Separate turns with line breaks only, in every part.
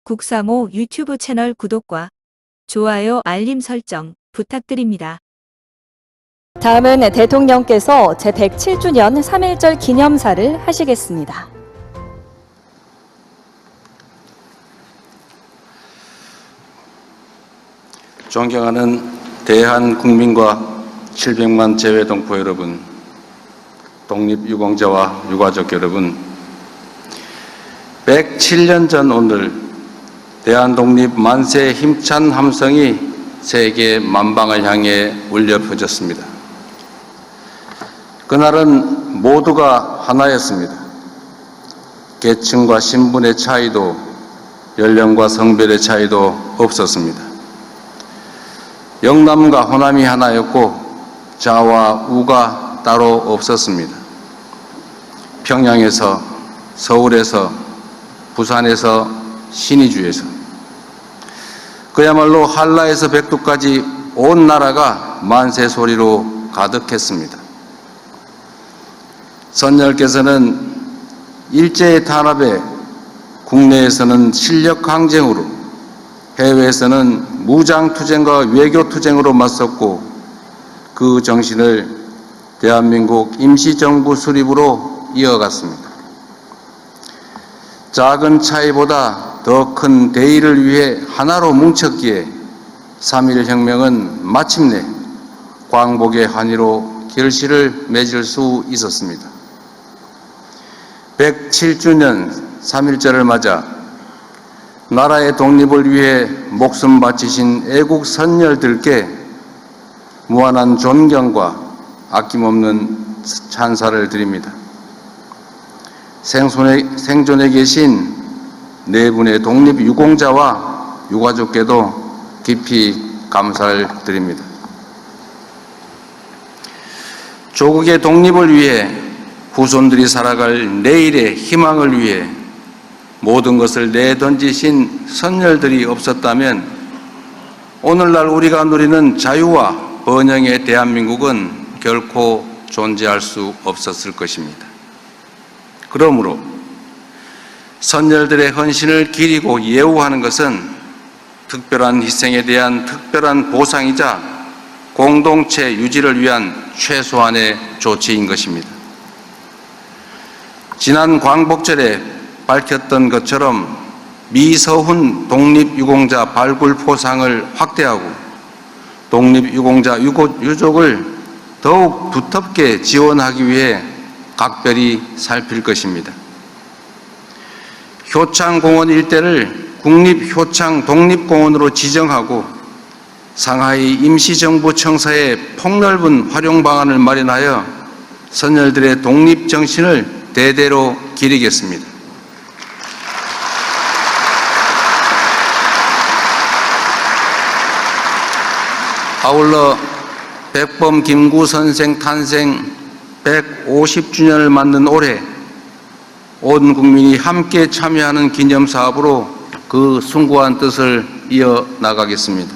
국사모 유튜브 채널 구독과 좋아요, 알림 설정 부탁드립니다.
다음은 대통령께서 제107주년 3.1절 기념사를 하시겠습니다.
존경하는 대한국민과 700만 재외동포 여러분, 독립유공자와 유가족 여러분, 107년 전 오늘 대한독립 만세 힘찬 함성이 세계 만방을 향해 울려 퍼졌습니다. 그날은 모두가 하나였습니다. 계층과 신분의 차이도 연령과 성별의 차이도 없었습니다. 영남과 호남이 하나였고 좌와 우가 따로 없었습니다. 평양에서, 서울에서, 부산에서, 신의주에서, 그야말로 한라에서 백두까지 온 나라가 만세 소리로 가득했습니다. 선열께서는 일제의 탄압에 국내에서는 실력 항쟁으로, 해외에서는 무장투쟁과 외교투쟁으로 맞섰고, 그 정신을 대한민국 임시정부 수립으로 이어갔습니다. 작은 차이보다 더 큰 대의를 위해 하나로 뭉쳤기에 3.1 혁명은 마침내 광복의 환희로 결실을 맺을 수 있었습니다. 107주년 3.1절을 맞아 나라의 독립을 위해 목숨 바치신 애국 선열들께 무한한 존경과 아낌없는 찬사를 드립니다. 생존에 계신 네 분의 독립유공자와 유가족께도 깊이 감사를 드립니다. 조국의 독립을 위해 후손들이 살아갈 내일의 희망을 위해 모든 것을 내던지신 선열들이 없었다면 오늘날 우리가 누리는 자유와 번영의 대한민국은 결코 존재할 수 없었을 것입니다. 그러므로 선열들의 헌신을 기리고 예우하는 것은 특별한 희생에 대한 특별한 보상이자 공동체 유지를 위한 최소한의 조치인 것입니다. 지난 광복절에 밝혔던 것처럼 미서훈 독립유공자 발굴포상을 확대하고 독립유공자 유족을 더욱 두텁게 지원하기 위해 각별히 살필 것입니다. 효창공원 일대를 국립효창 독립공원으로 지정하고 상하이 임시정부 청사에 폭넓은 활용 방안을 마련하여 선열들의 독립정신을 대대로 기리겠습니다. 아울러 백범 김구 선생 탄생 150주년을 맞는 올해 온 국민이 함께 참여하는 기념사업으로 그 숭고한 뜻을 이어나가겠습니다.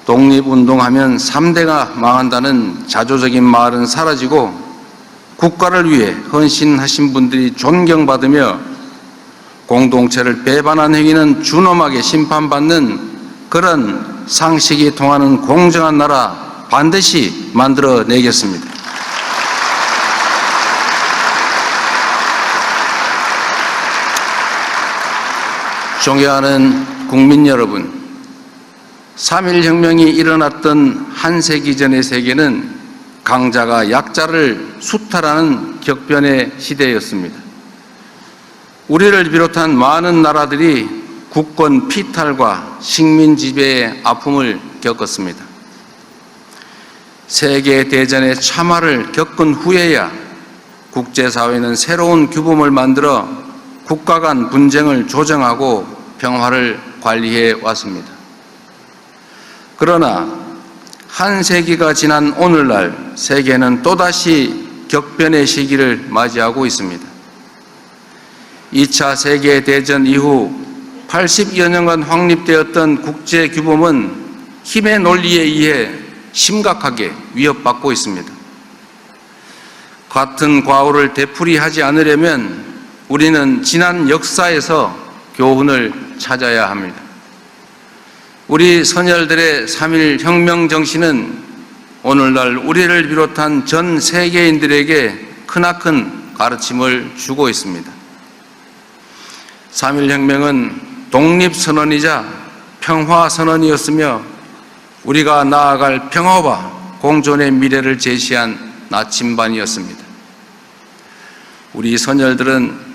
독립운동하면 3대가 망한다는 자조적인 말은 사라지고 국가를 위해 헌신하신 분들이 존경받으며 공동체를 배반한 행위는 준엄하게 심판받는 그런 상식이 통하는 공정한 나라 반드시 만들어내겠습니다. 존경하는 국민 여러분, 3.1 혁명이 일어났던 한 세기 전의 세계는 강자가 약자를 수탈하는 격변의 시대였습니다. 우리를 비롯한 많은 나라들이 국권 피탈과 식민 지배의 아픔을 겪었습니다. 세계 대전의 참화를 겪은 후에야 국제사회는 새로운 규범을 만들어 국가 간 분쟁을 조정하고 평화를 관리해 왔습니다. 그러나 한 세기가 지난 오늘날 세계는 또다시 격변의 시기를 맞이하고 있습니다. 2차 세계대전 이후 80여 년간 확립되었던 국제규범은 힘의 논리에 의해 심각하게 위협받고 있습니다. 같은 과오를 되풀이하지 않으려면 우리는 지난 역사에서 교훈을 찾아야 합니다. 우리 선열들의 3.1 혁명 정신은 오늘날 우리를 비롯한 전 세계인들에게 크나큰 가르침을 주고 있습니다. 3.1 혁명은 독립선언이자 평화선언이었으며 우리가 나아갈 평화와 공존의 미래를 제시한 나침반이었습니다. 우리 선열들은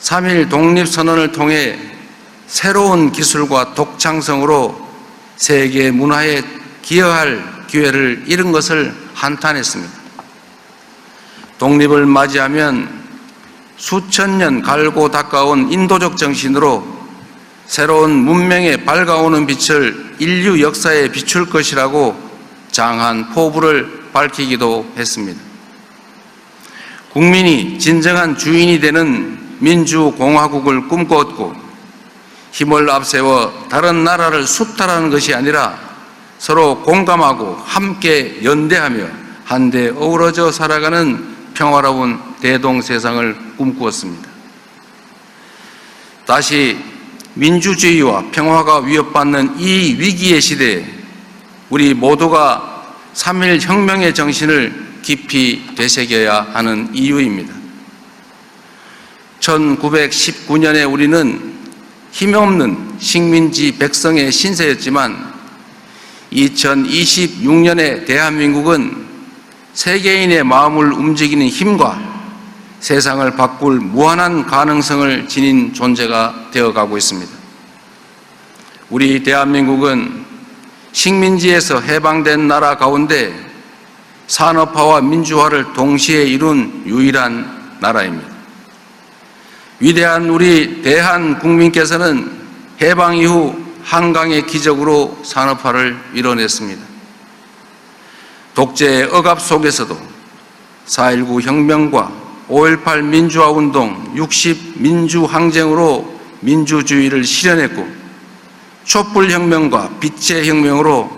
3.1 독립선언을 통해 새로운 기술과 독창성으로 세계 문화에 기여할 기회를 잃은 것을 한탄했습니다. 독립을 맞이하면 수천 년 갈고 닦아온 인도적 정신으로 새로운 문명에 밝아오는 빛을 인류 역사에 비출 것이라고 장한 포부를 밝히기도 했습니다. 국민이 진정한 주인이 되는 민주공화국을 꿈꿨고 힘을 앞세워 다른 나라를 수탈하는 것이 아니라 서로 공감하고 함께 연대하며 한데 어우러져 살아가는 평화로운 대동세상을 꿈꾸었습니다. 다시 민주주의와 평화가 위협받는 이 위기의 시대에 우리 모두가 3.1 혁명의 정신을 깊이 되새겨야 하는 이유입니다. 1919년에 우리는 힘없는 식민지 백성의 신세였지만 2026년의 대한민국은 세계인의 마음을 움직이는 힘과 세상을 바꿀 무한한 가능성을 지닌 존재가 되어가고 있습니다. 우리 대한민국은 식민지에서 해방된 나라 가운데 산업화와 민주화를 동시에 이룬 유일한 나라입니다. 위대한 우리 대한국민께서는 해방 이후 한강의 기적으로 산업화를 이뤄냈습니다. 독재의 억압 속에서도 4.19 혁명과 5.18 민주화운동, 60 민주항쟁으로 민주주의를 실현했고 촛불혁명과 빛의 혁명으로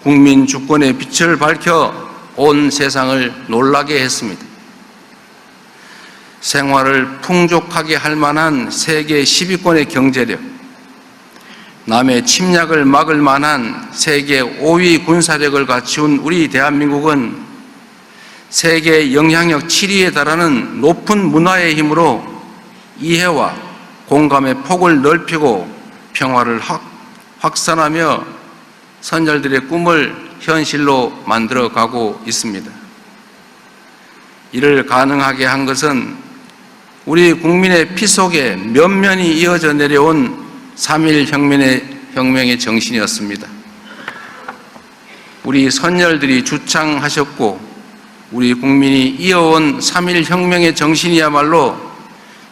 국민 주권의 빛을 밝혀 온 세상을 놀라게 했습니다. 생활을 풍족하게 할 만한 세계 10위권의 경제력, 남의 침략을 막을 만한 세계 5위 군사력을 갖춘 우리 대한민국은 세계 영향력 7위에 달하는 높은 문화의 힘으로 이해와 공감의 폭을 넓히고 평화를 확산하며 선열들의 꿈을 현실로 만들어가고 있습니다. 이를 가능하게 한 것은 우리 국민의 피 속에 면면이 이어져 내려온 3.1 혁명의 정신이었습니다. 우리 선열들이 주창하셨고 우리 국민이 이어온 3.1 혁명의 정신이야말로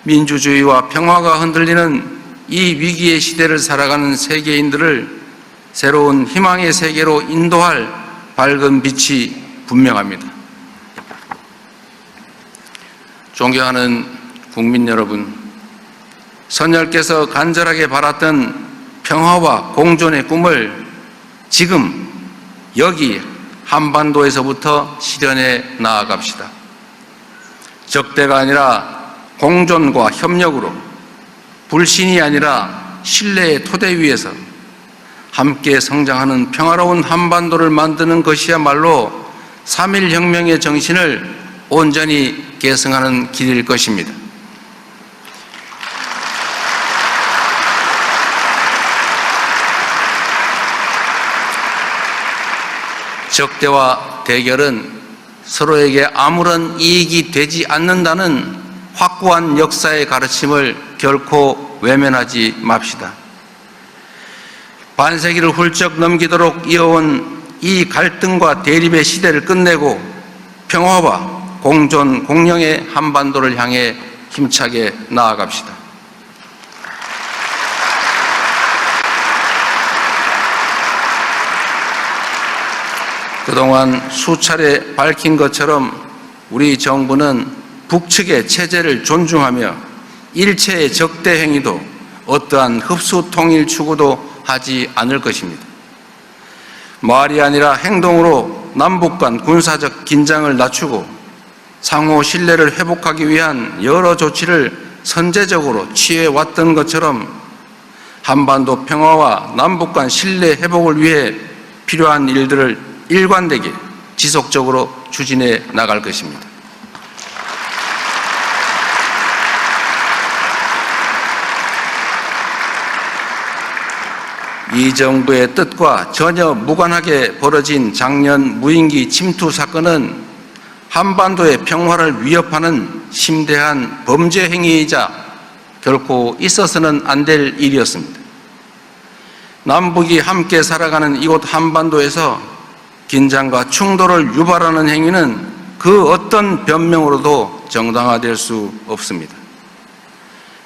민주주의와 평화가 흔들리는 이 위기의 시대를 살아가는 세계인들을 새로운 희망의 세계로 인도할 밝은 빛이 분명합니다. 존경하는 국민 여러분, 선열께서 간절하게 바랐던 평화와 공존의 꿈을 지금 여기 한반도에서부터 실현해 나아갑시다. 적대가 아니라 공존과 협력으로, 불신이 아니라 신뢰의 토대 위에서 함께 성장하는 평화로운 한반도를 만드는 것이야말로 3.1 혁명의 정신을 온전히 계승하는 길일 것입니다. 적대와 대결은 서로에게 아무런 이익이 되지 않는다는 확고한 역사의 가르침을 결코 외면하지 맙시다. 반세기를 훌쩍 넘기도록 이어온 이 갈등과 대립의 시대를 끝내고 평화와 공존, 공영의 한반도를 향해 힘차게 나아갑시다. 그동안 수차례 밝힌 것처럼 우리 정부는 북측의 체제를 존중하며 일체의 적대 행위도 어떠한 흡수 통일 추구도 하지 않을 것입니다. 말이 아니라 행동으로 남북 간 군사적 긴장을 낮추고 상호 신뢰를 회복하기 위한 여러 조치를 선제적으로 취해왔던 것처럼 한반도 평화와 남북 간 신뢰 회복을 위해 필요한 일들을 일관되게 지속적으로 추진해 나갈 것입니다. 이 정부의 뜻과 전혀 무관하게 벌어진 작년 무인기 침투 사건은 한반도의 평화를 위협하는 심대한 범죄 행위이자 결코 있어서는 안 될 일이었습니다. 남북이 함께 살아가는 이곳 한반도에서 긴장과 충돌을 유발하는 행위는 그 어떤 변명으로도 정당화될 수 없습니다.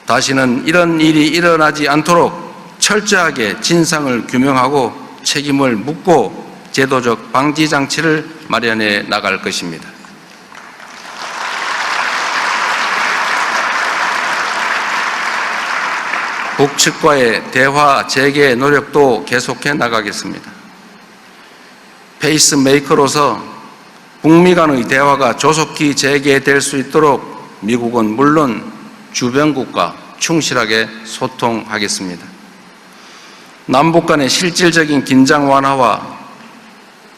다시는 이런 일이 일어나지 않도록 철저하게 진상을 규명하고 책임을 묻고 제도적 방지 장치를 마련해 나갈 것입니다. 북측과의 대화 재개 노력도 계속해 나가겠습니다. 페이스메이커로서 북미 간의 대화가 조속히 재개될 수 있도록 미국은 물론 주변국과 충실하게 소통하겠습니다. 남북 간의 실질적인 긴장 완화와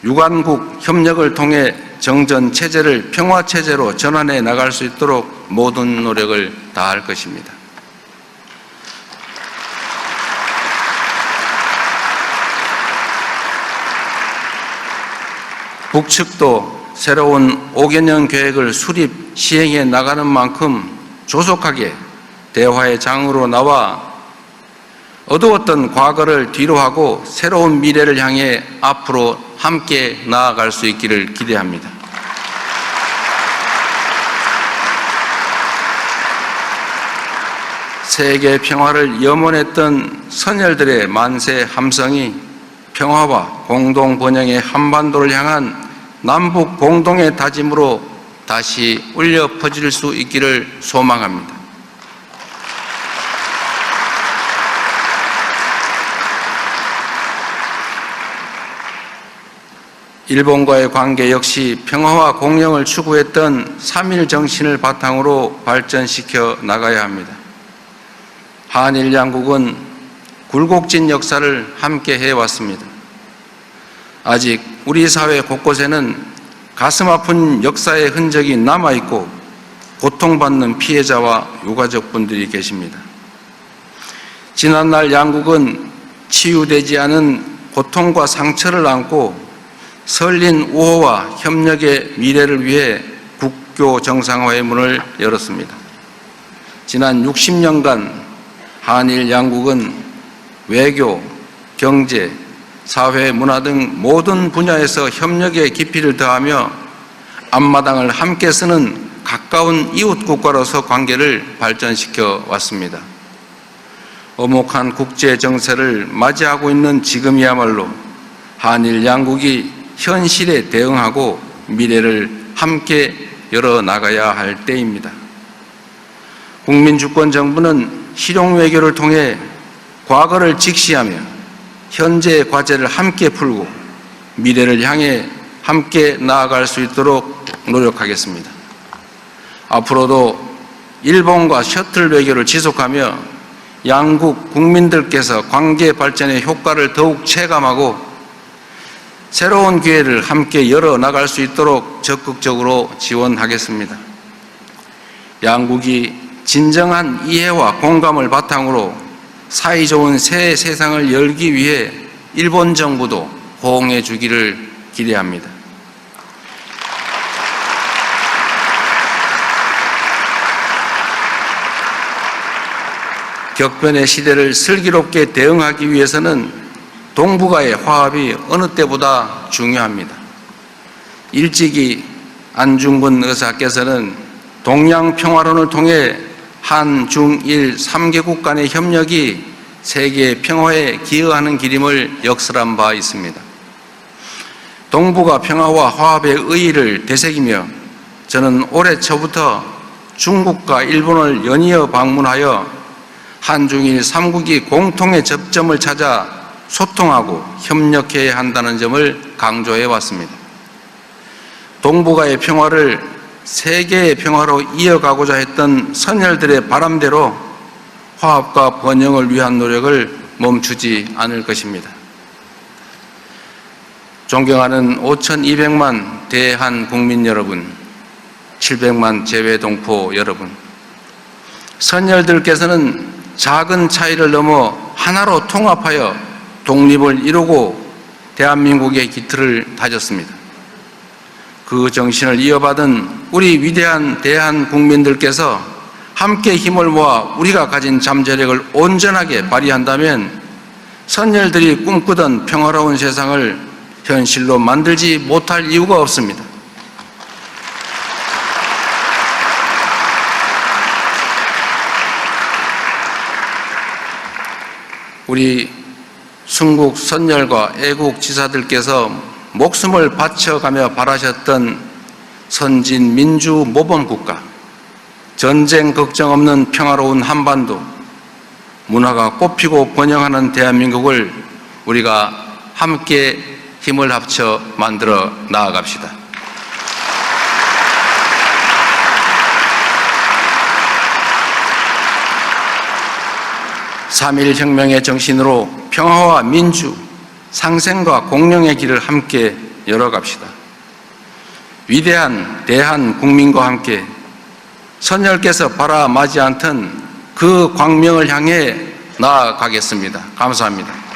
유관국 협력을 통해 정전 체제를 평화 체제로 전환해 나갈 수 있도록 모든 노력을 다할 것입니다. 북측도 새로운 5개년 계획을 수립 시행해 나가는 만큼 조속하게 대화의 장으로 나와 어두웠던 과거를 뒤로하고 새로운 미래를 향해 앞으로 함께 나아갈 수 있기를 기대합니다. 세계 평화를 염원했던 선열들의 만세 함성이 평화와 공동 번영의 한반도를 향한 남북 공동의 다짐으로 다시 울려 퍼질 수 있기를 소망합니다. 일본과의 관계 역시 평화와 공영을 추구했던 3.1 정신을 바탕으로 발전시켜 나가야 합니다. 한일 양국은 굴곡진 역사를 함께 해왔습니다. 아직 우리 사회 곳곳에는 가슴 아픈 역사의 흔적이 남아있고 고통받는 피해자와 유가족분들이 계십니다. 지난날 양국은 치유되지 않은 고통과 상처를 안고 설린 우호와 협력의 미래를 위해 국교 정상화의 문을 열었습니다. 지난 60년간 한일 양국은 외교, 경제, 사회, 문화 등 모든 분야에서 협력의 깊이를 더하며 앞마당을 함께 쓰는 가까운 이웃 국가로서 관계를 발전시켜 왔습니다. 엄혹한 국제 정세를 맞이하고 있는 지금이야말로 한일 양국이 현실에 대응하고 미래를 함께 열어나가야 할 때입니다. 국민주권정부는 실용외교를 통해 과거를 직시하며 현재의 과제를 함께 풀고 미래를 향해 함께 나아갈 수 있도록 노력하겠습니다. 앞으로도 일본과 셔틀 외교를 지속하며 양국 국민들께서 관계 발전의 효과를 더욱 체감하고 새로운 기회를 함께 열어나갈 수 있도록 적극적으로 지원하겠습니다. 양국이 진정한 이해와 공감을 바탕으로 사이좋은 새 세상을 열기 위해 일본 정부도 호응해 주기를 기대합니다. 격변의 시대를 슬기롭게 대응하기 위해서는 동북아의 화합이 어느 때보다 중요합니다. 일찍이 안중근 의사께서는 동양 평화론을 통해 한, 중, 일 3개국 간의 협력이 세계의 평화에 기여하는 길임을 역설한 바 있습니다. 동북아 평화와 화합의 의의를 되새기며 저는 올해 초부터 중국과 일본을 연이어 방문하여 한중일 3국이 공통의 접점을 찾아 소통하고 협력해야 한다는 점을 강조해 왔습니다. 동북아의 평화를 세계의 평화로 이어가고자 했던 선열들의 바람대로 화합과 번영을 위한 노력을 멈추지 않을 것입니다. 존경하는 5,200만 대한국민 여러분, 700만 재외동포 여러분, 선열들께서는 작은 차이를 넘어 하나로 통합하여 독립을 이루고 대한민국의 기틀을 다졌습니다. 그 정신을 이어받은 우리 위대한 대한국민들께서 함께 힘을 모아 우리가 가진 잠재력을 온전하게 발휘한다면 선열들이 꿈꾸던 평화로운 세상을 현실로 만들지 못할 이유가 없습니다. 우리 순국 선열과 애국 지사들께서 목숨을 바쳐가며 바라셨던 선진 민주 모범국가, 전쟁 걱정 없는 평화로운 한반도, 문화가 꽃피고 번영하는 대한민국을 우리가 함께 힘을 합쳐 만들어 나아갑시다. 3.1 혁명의 정신으로 평화와 민주, 상생과 공룡의 길을 함께 열어갑시다. 위대한 대한국민과 함께 선열께서 바라마지 않던 그 광명을 향해 나아가겠습니다. 감사합니다.